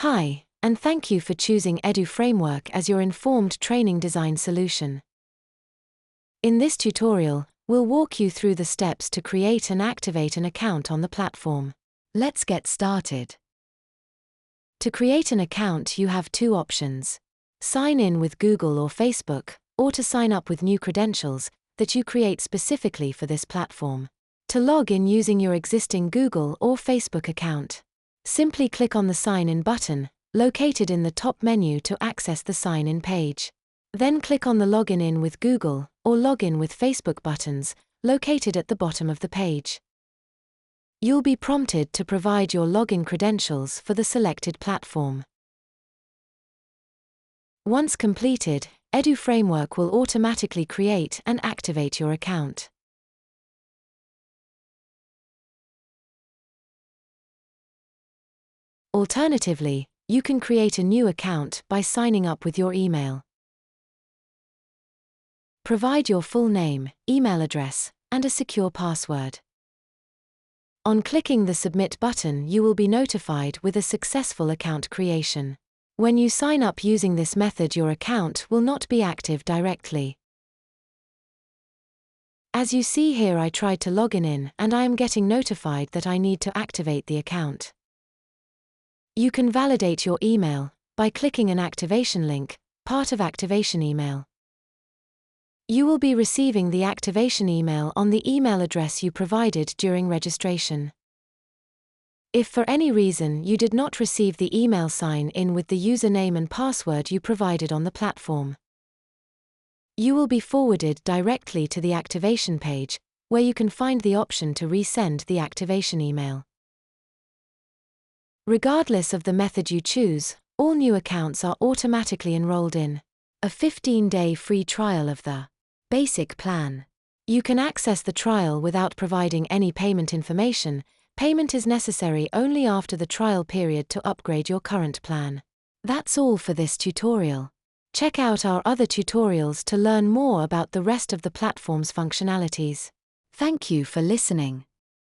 Hi, and thank you for choosing Edu Framework as your informed training design solution. In this tutorial, we'll walk you through the steps to create and activate an account on the platform. Let's get started. To create an account, you have two options: sign in with Google or Facebook, or to sign up with new credentials that you create specifically for this platform. To log in using your existing Google or Facebook account, simply click on the Sign In button, located in the top menu to access the Sign In page. Then click on the Login in with Google or Login with Facebook buttons, located at the bottom of the page. You'll be prompted to provide your login credentials for the selected platform. Once completed, Edu Framework will automatically create and activate your account. Alternatively, you can create a new account by signing up with your email. Provide your full name, email address, and a secure password. On clicking the Submit button, you will be notified with a successful account creation. When you sign up using this method, your account will not be active directly. As you see here, I tried to log in and I am getting notified that I need to activate the account. You can validate your email by clicking an activation link, part of activation email. You will be receiving the activation email on the email address you provided during registration. If for any reason you did not receive the email, sign in with the username and password you provided on the platform. You will be forwarded directly to the activation page, where you can find the option to resend the activation email. Regardless of the method you choose, all new accounts are automatically enrolled in a 15-day free trial of the basic plan. You can access the trial without providing any payment information. Payment is necessary only after the trial period to upgrade your current plan. That's all for this tutorial. Check out our other tutorials to learn more about the rest of the platform's functionalities. Thank you for listening.